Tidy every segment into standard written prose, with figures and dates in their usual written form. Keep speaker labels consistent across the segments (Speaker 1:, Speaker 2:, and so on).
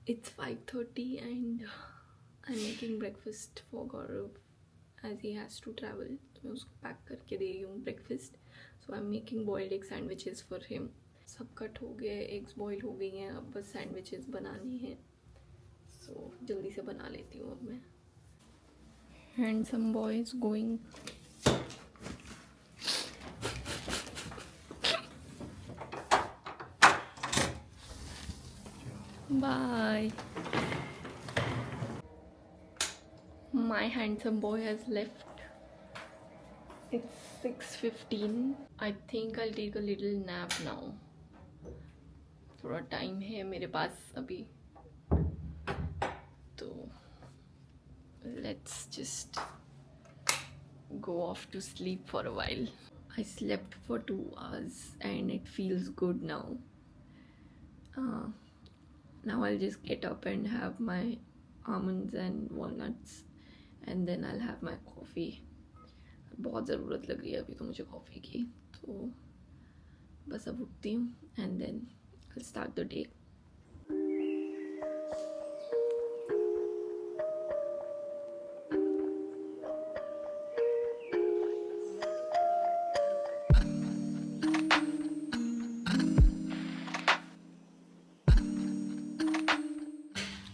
Speaker 1: It's 5:30 and I'm making breakfast for Gaurav as he has to travel. तो मैं उसको pack करके दे रही हूँ breakfast. So I'm making boiled egg sandwiches for him. सब cut हो गए, एग्स बॉईल हो गई हैं, अब बस सैंडविचेस बनानी हैं. So जल्दी से बना लेती हूँ अब मैं. Handsome boy is going. Bye. My handsome boy has left. It's 6:15. I think I'll take a little nap now. थोड़ा टाइम है मेरे पास अभी, तो let's just go off to sleep for a while. I slept for 2 hours and it feels good now. Now I'll just get up and have my almonds and walnuts and then I'll have my coffee. बहुत ज़रूरत लग रही है अभी तो मुझे coffee की, तो बस अब उठती हूँ and then I'll start the day.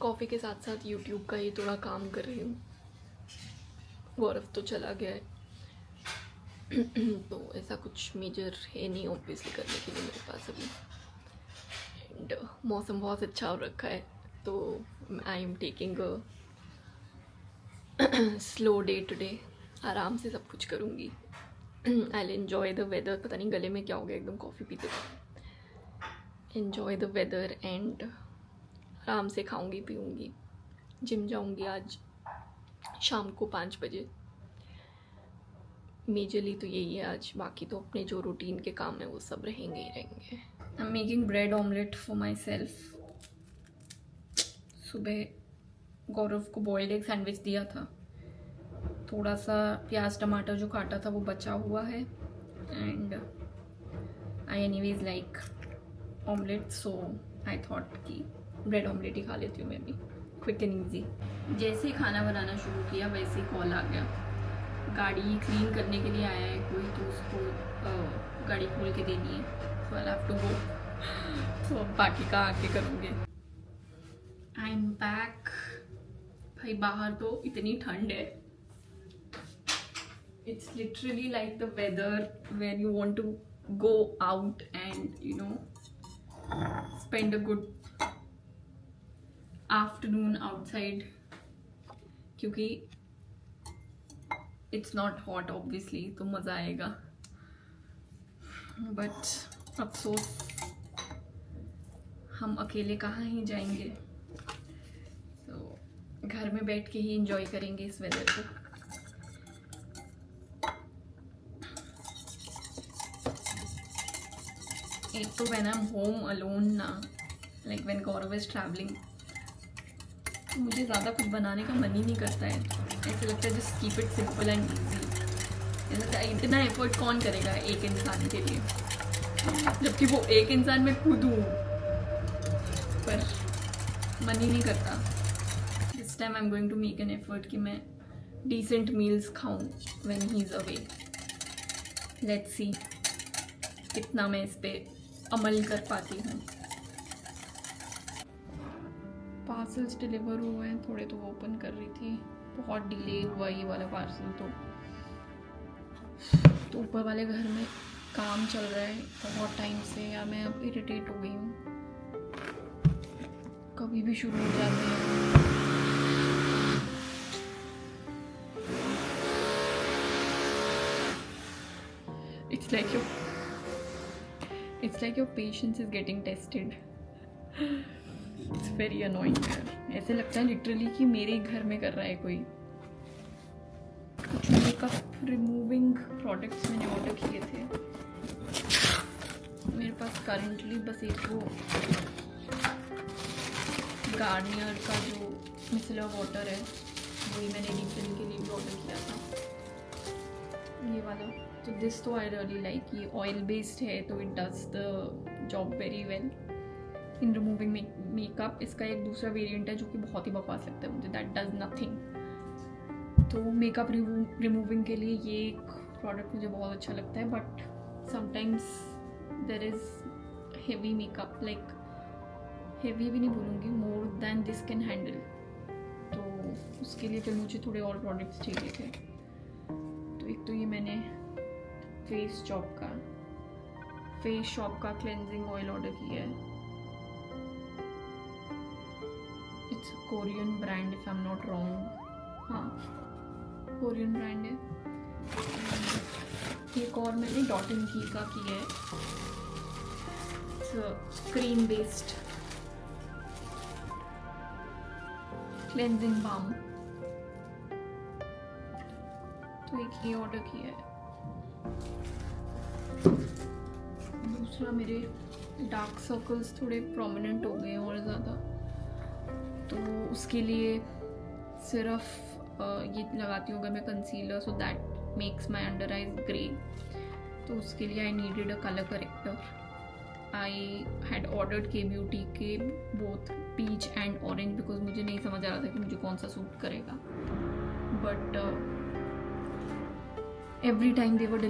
Speaker 1: Coffee के साथ साथ यूट्यूब का ही थोड़ा काम कर रही हूँ. गौरव तो चला गया है तो ऐसा कुछ मेजर है नहीं ऑब्वियसली करने के लिए मेरे पास अभी. एंड मौसम बहुत अच्छा हो रखा है, तो I am taking a slow day today. आराम से सब कुछ करूँगी. I will enjoy the weather. पता नहीं गले में क्या हो गया एकदम कॉफ़ी पीते. एन्जॉय द वेदर एंड आराम से खाऊंगी पीऊँगी. जिम जाऊँगी आज शाम को 5 बजे. मेजरली तो यही है आज, बाकी तो अपने जो रूटीन के काम है वो सब रहेंगे ही रहेंगे. I am making bread omelette for my self. सुबह गौरव को बॉइल्ड एग सैंडविच दिया था. थोड़ा सा प्याज टमाटर जो काटा था वो बचा हुआ है and I anyways like omelette, so I thought कि ब्रेड ऑमलेट ही खा लेती हूँ मैं भी, क्विक एंड ईजी. जैसे ही खाना बनाना शुरू किया वैसे ही कॉल आ गया. गाड़ी क्लीन करने के लिए आया है कोई, तो उसको गाड़ी खोल के देनी है, सो आई हैव टू गो. तो अब बाकी का आके करूँगी. आई एम बैक. भाई बाहर तो इतनी ठंड है. It's literally like the weather where you want to go out and spend a good afternoon outside, क्योंकि it's not hot obviously, तो मज़ा आएगा. बट अफसोस हम अकेले कहाँ ही जाएंगे, तो घर में बैठ के ही enjoy करेंगे इस वेदर को. एक तो when I'm home alone ना, like when Gaurav is traveling, मुझे ज़्यादा कुछ बनाने का मन ही नहीं करता है. ऐसे लगता है just keep it simple and easy. इतना एफर्ट कौन करेगा एक इंसान के लिए, जबकि वो एक इंसान मैं खुद हूँ, पर मन ही नहीं करता. This time I am going to make an effort कि मैं डिसेंट मील्स खाऊँ when he is away. Let's see कितना मैं इस पे अमल कर पाती हूँ. पार्सल्स डिलीवर हुए हैं, थोड़े तो ओपन कर रही थी. बहुत डिले हुआ ये वाला पार्सल. तो ऊपर वाले घर में काम चल रहा है बहुत टाइम से, या मैं अब इरिटेट हो गई हूँ. कभी भी शुरू हो जाते हैं. It's like your patience is getting tested. It's very annoying यार. ऐसे लगता है लिटरली कि मेरे ही घर में कर रहा है कोई. कुछ मेकअप रिमूविंग प्रोडक्ट्स मैंने ऑर्डर किए थे. मेरे पास करंटली बस एक वो गार्नियर का जो मिसलर वाटर है वही मैंने रिफिल के लिए भी ऑर्डर किया था, ये वाला. तो दिस तो आई रियली लाइक. ये ऑयल बेस्ड है तो it does the job very well. In removing makeup. इसका एक दूसरा वेरिएंट है जो कि बहुत ही बकवास लगता है मुझे, दैट डज नथिंग। तो मेकअप रिमूविंग के लिए ये एक प्रोडक्ट मुझे बहुत अच्छा लगता है, but sometimes there is heavy makeup, like heavy भी नहीं बोलूँगी, more than this can handle. तो उसके लिए फिर मुझे थोड़े और प्रोडक्ट्स चाहिए थे। तो एक तो ये मैंने फेस शॉप का क्लेंजिंग ऑयल ऑर्डर किया है। It's Korean brand if I am not wrong, हाँ कोरियन ब्रांड है। एक और मैंने डॉट एंड की का किया है, क्रीम बेस्ड क्लेंजिंग बाम, तो एक ये ऑर्डर किया है। दूसरा मेरे डार्क सर्कल्स थोड़े प्रोमिनेंट हो गए हैं और ज़्यादा, तो उसके लिए सिर्फ ये लगाती हूँ अगर मैं concealer, so that makes my under eyes grey. तो उसके लिए I needed a colour corrector. I had ordered K beauty के both peach and orange because मुझे नहीं समझ आ रहा था कि मुझे कौन सा सूट करेगा, but every time they were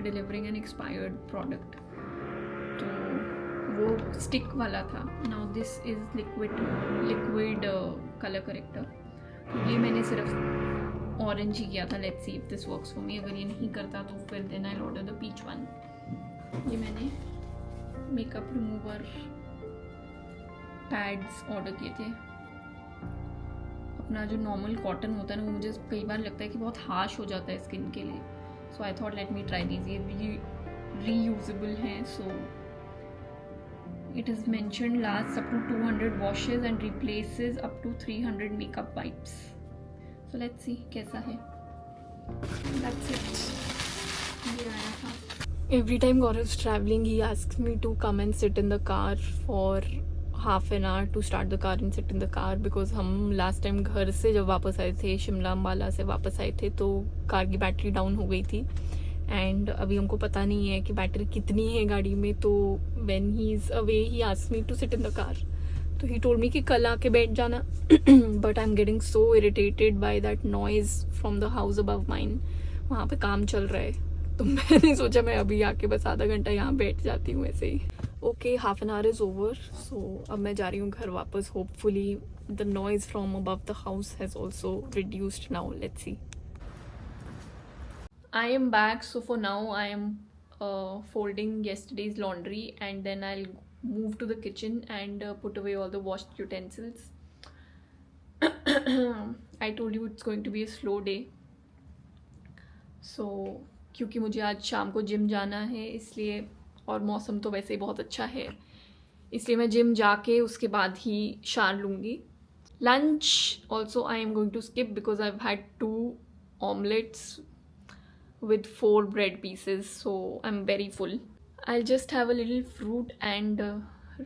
Speaker 1: delivering an expired product, तो वो स्टिक वाला था। Now this is liquid colour corrector. तो ये मैंने सिर्फ ऑरेंज ही किया था, let's see if this works for me. अगर ये नहीं करता तो फिर then I order the peach one. ये मैंने मेकअप रिमूवर पैड्स ऑर्डर किए थे। अपना जो नॉर्मल कॉटन होता है ना, वो मुझे कई बार लगता है कि बहुत हार्श हो जाता है स्किन के लिए, so I thought let me try these. ये रीयूजेबल हैं, so it is mentioned last up to 200 washes and replaces up to 300 makeup wipes. So let's see कैसा है। दैट्स इट, ये आया था। Every time Gaurav is travelling he asks me to come and sit in the car for half an hour to start the car and sit in the car, because हम last time घर से जब वापस आए थे, शिमला अम्बाला से वापस आए थे, तो कार की बैटरी डाउन हो गई थी एंड अभी हमको पता नहीं है कि बैटरी कितनी है गाड़ी में। तो when he is away he asked me to sit in the car, तो ही टोल्ड मी कि कल आके बैठ जाना, but I am getting so irritated by that noise from the house above mine. वहाँ पे काम चल रहा है, तो मैंने सोचा मैं अभी आके बस आधा घंटा यहाँ बैठ जाती हूँ ऐसे ही। Okay, half an hour is over, so अब मैं जा रही हूँ घर वापस। Hopefully the noise from above the house has also reduced now, let's see. I am back, so for now I am folding yesterday's laundry and then I'll move to the kitchen and put away all the washed utensils. I told you it's going to be a slow day, so क्योंकि मुझे आज शाम को gym जाना है इसलिए, और मौसम तो वैसे ही बहुत अच्छा है, इसलिए मैं जिम जाके उसके बाद ही शार लूँगी। Lunch also I am going to skip because I have had 2 omelets with 4 bread pieces, so I'm very full. I'll just have a little fruit and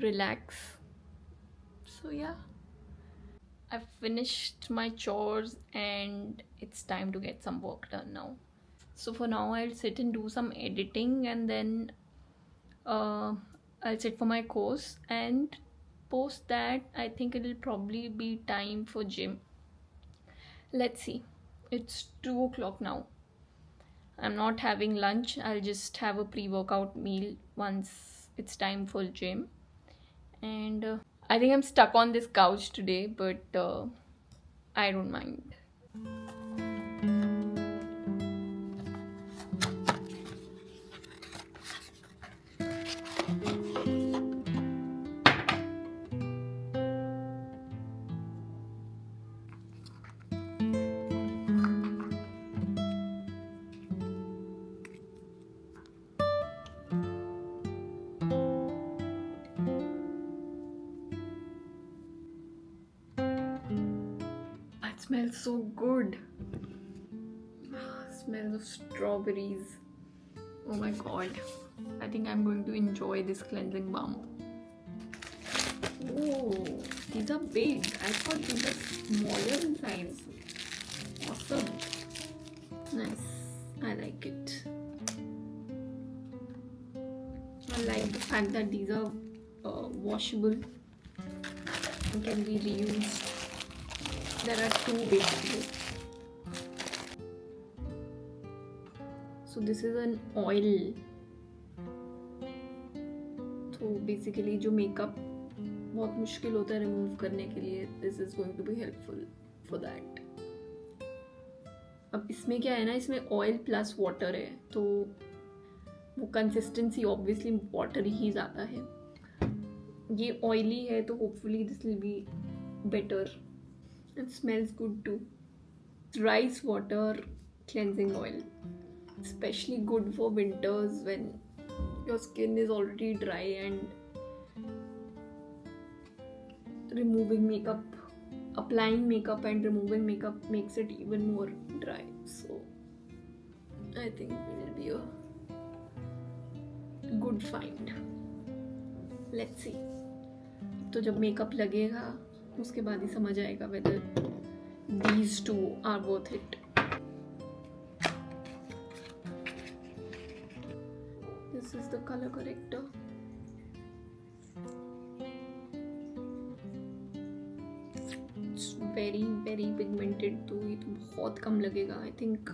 Speaker 1: relax. So yeah, I've finished my chores and it's time to get some work done now. So for now I'll sit and do some editing and then I'll sit for my course, and post that I think it'll probably be time for gym. Let's see, it's 2 o'clock now. I'm not having lunch. I'll just have a pre-workout meal once it's time for gym. And I think I'm stuck on this couch today, but I don't mind. Smells so good. Smells of strawberries. Oh my god. I think I'm going to enjoy this cleansing balm. Oh, these are big. I thought these are smaller in size. Awesome. Nice. I like it. I like the fact that these are washable and can be reused. There are two basically. So this is an oil. तो basically जो makeup बहुत मुश्किल होता है remove करने के लिए, this is going to be helpful for that. अब इसमें क्या है ना, इसमें ऑयल प्लस वाटर है, तो वो कंसिस्टेंसी ऑब्वियसली वाटर ही ज़्यादा है. ये ऑयली है तो hopefully this will be better. It smells good too. Rice water cleansing oil, especially good for winters when your skin is already dry and removing makeup, applying makeup and removing makeup makes it even more dry. So I think it will be a good find. Let's see. तो जब makeup लगेगा उसके बाद ही समझ आएगा whether these two are worth it. This is the color corrector. It's very pigmented, तो ये तो बहुत कम लगेगा. I think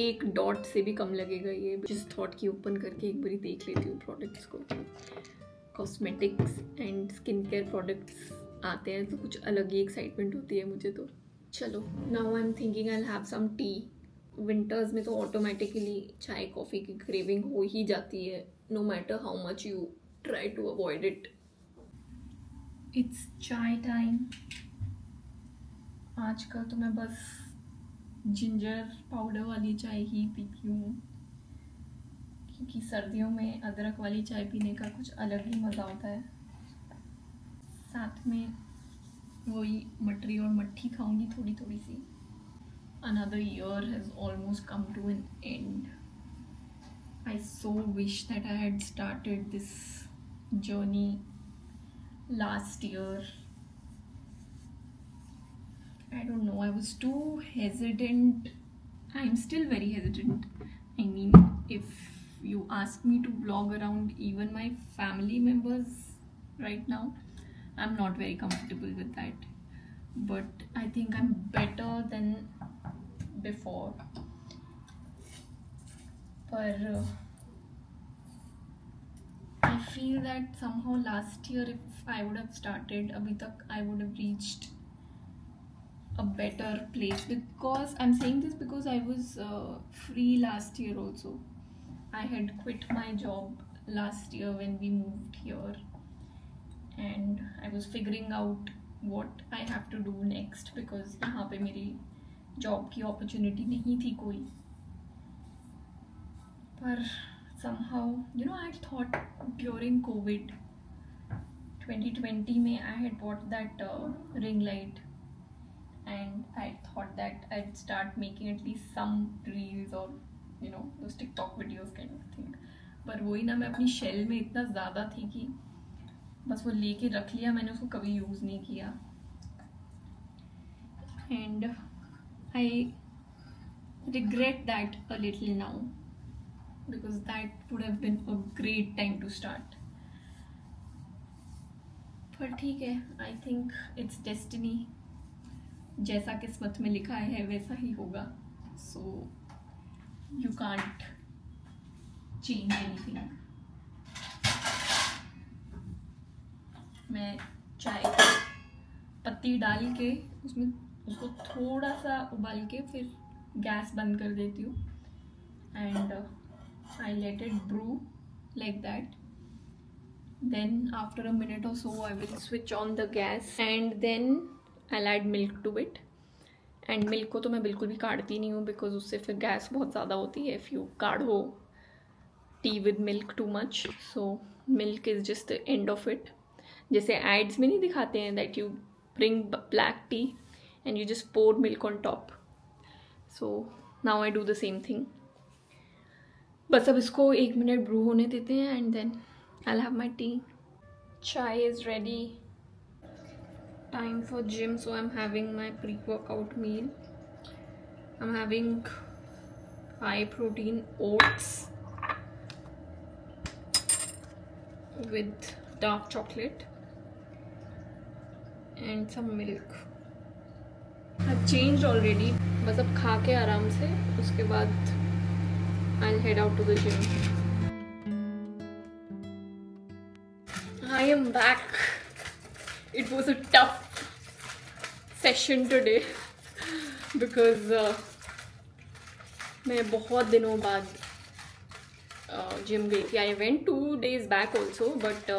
Speaker 1: एक डॉट से भी कम लगेगा ये. जिस थॉट की ओपन करके एक बारी देख लेती हूँ प्रोडक्ट्स को. Cosmetics and skin care products आते हैं तो कुछ अलग ही एक्साइटमेंट होती है मुझे तो. चलो, now I am thinking I will have some tea. Winters में तो ऑटोमेटिकली चाय कॉफ़ी की क्रेविंग हो ही जाती है, no matter how much you try to avoid it. It's chai time. आजकल तो मैं बस जिंजर पाउडर वाली चाय ही पीती हूँ, क्योंकि सर्दियों में अदरक वाली चाय पीने का कुछ अलग ही मज़ा होता है. साथ में वही मटरी और मट्ठी खाऊंगी थोड़ी थोड़ी सी. Another year has almost come to an end. I so wish that I had started this journey last year. I don't know, I was too hesitant. I'm still very hesitant. I mean, if you ask me to vlog around even my family members right now, I'm not very comfortable with that. But I think I'm better than before. But I feel that somehow last year if I would have started abhi tak, I would have reached a better place. Because I'm saying this because I was free last year also. I had quit my job last year when we moved here, and I was figuring out what I have to do next, because यहाँ पे मेरी job की opportunity नहीं थी कोई. पर somehow, you know, I had thought during COVID 2020 में I had bought that ring light, and I thought that I'd start making at least some reels or you know those TikTok videos kind of thing. पर वही ना, मैं अपनी shell में इतना ज़्यादा थी कि बस वो लेके रख लिया, मैंने उसको कभी यूज़ नहीं किया. And I regret that a little now, because that would have been a great time to start. पर ठीक है, I think it's destiny. जैसा किस्मत में लिखा है वैसा ही होगा. So you can't change anything. मैं चाय की पत्ती डाल के उसमें उसको थोड़ा सा उबाल के फिर गैस बंद कर देती हूँ, and I let it brew like that. Then after a minute और so I will switch on the gas, and then I add milk to it. And milk को तो मैं बिल्कुल भी काढ़ती नहीं हूँ, बिकॉज उससे फिर गैस बहुत ज़्यादा होती है इफ़ यू काढ़ो tea with milk too much. So milk is just the end of it. जैसे एड्स में नहीं दिखाते हैं that you bring black tea and you just pour milk on top. So now I do the same thing. बस अब इसको 1 minute Bru होने देते हैं, and then I'll have my tea. Chai is ready. Time for gym, so I'm having my pre-workout meal. I'm having high protein oats with dark chocolate and some milk. I've changed already. बस अब खा के आराम से उसके बाद I'll head out to the gym. I am back. It was a tough session today because मैं बहुत दिनों बाद जिम गई थी. I went 2 days back also, but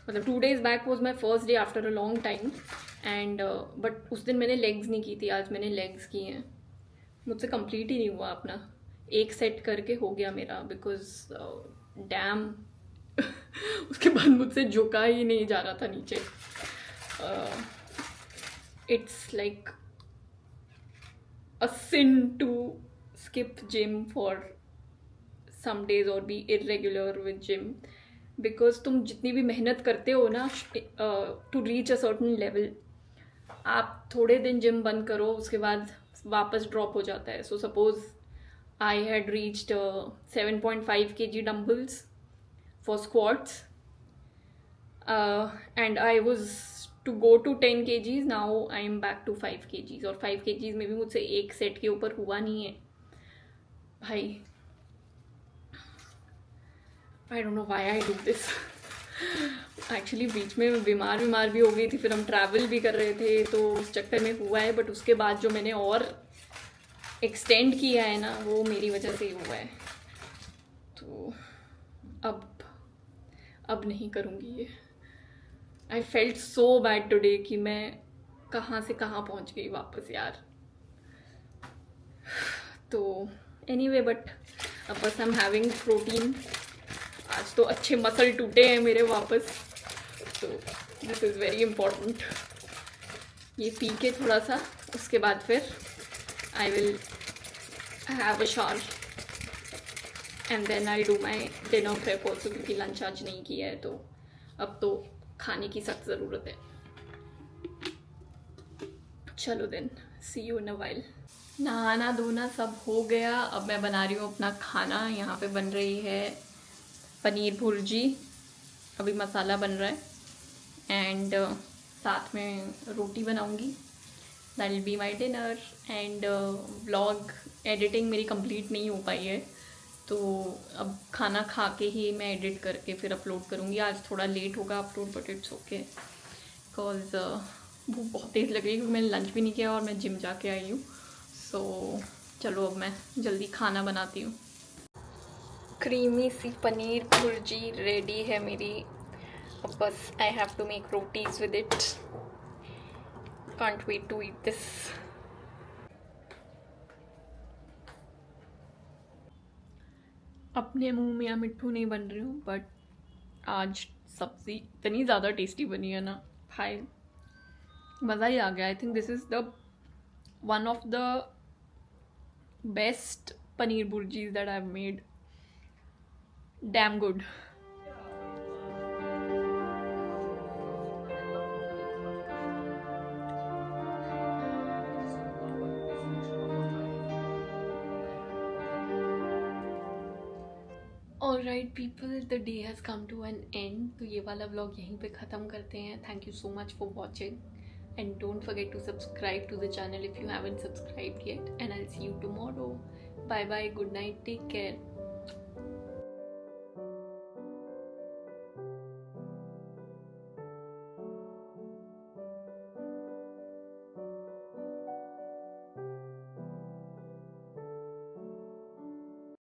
Speaker 1: मतलब 2 days back was my first day after a long time. And but उस दिन मैंने लेग्स नहीं की थी, आज मैंने लेग्स की हैं. मुझसे कंप्लीट ही नहीं हुआ अपना, एक सेट करके हो गया मेरा बिकॉज डैम उसके बाद मुझसे झुका ही नहीं जा रहा था नीचे. It's like a sin to skip gym for some days और be irregular with gym because तुम जितनी भी मेहनत करते हो ना to reach a certain level, आप थोड़े दिन जिम बंद करो उसके बाद वापस ड्रॉप हो जाता है. So suppose I had reached 7.5 kg dumbbells for squats and I was to go to 10 kgs. Now I am back to 5 kgs और 5 kgs में भी मुझसे एक सेट के ऊपर हुआ नहीं है भाई. I don't know why I do this. Actually बीच में बीमार भी हो गई थी, फिर हम ट्रैवल भी कर रहे थे तो उस चक्कर में हुआ है. बट उसके बाद जो मैंने और एक्सटेंड किया है ना वो मेरी वजह से ही हुआ है. तो अब नहीं करूँगी ये. I felt so bad today कि मैं कहाँ से कहाँ पहुँच गई वापस यार. तो एनीवे बट अब बस आई एम हैविंग प्रोटीन. आज तो अच्छे मसल टूटे हैं मेरे वापस, तो दिस इज़ वेरी इम्पॉर्टेंट. ये पी के थोड़ा सा उसके बाद फिर I will have a shower and then I do my dinner prep also क्योंकि लंच आज नहीं किया है तो अब तो खाने की सख्त ज़रूरत है. चलो then see you in a while. नहाना धोना सब हो गया. अब मैं बना रही हूँ अपना खाना. यहाँ पे बन रही है पनीर भुर्जी, अभी मसाला बन रहा है एंड साथ में रोटी बनाऊंगी. That will be my dinner. And vlog editing मेरी कंप्लीट नहीं हो पाई है तो अब खाना खा के ही मैं एडिट करके फिर अपलोड करूँगी. आज थोड़ा लेट होगा upload but it's okay because भूख बहुत तेज़ लग रही है क्योंकि मैंने लंच भी नहीं किया और मैं जिम जाके आई हूँ. सो चलो अब मैं जल्दी खाना बनाती हूँ. क्रीमी सी पनीर भुर्जी रेडी है मेरी. अब बस I have to make rotis with it. Can't wait to eat this. अपने मुंह में या मिट्ठू नहीं बन रही हूँ बट आज सब्ज़ी इतनी ज़्यादा टेस्टी बनी है ना भाई, मज़ा ही आ गया. I think this is the one of the best paneer bhurjis that I have made. Damn good. Alright people, the day has come to an end. तो ये वाला vlog यहीं पे ख़त्म करते हैं. Thank you so much for watching and don't forget to subscribe to the channel if you haven't subscribed yet and I'll see you tomorrow. Bye bye, good night, take care.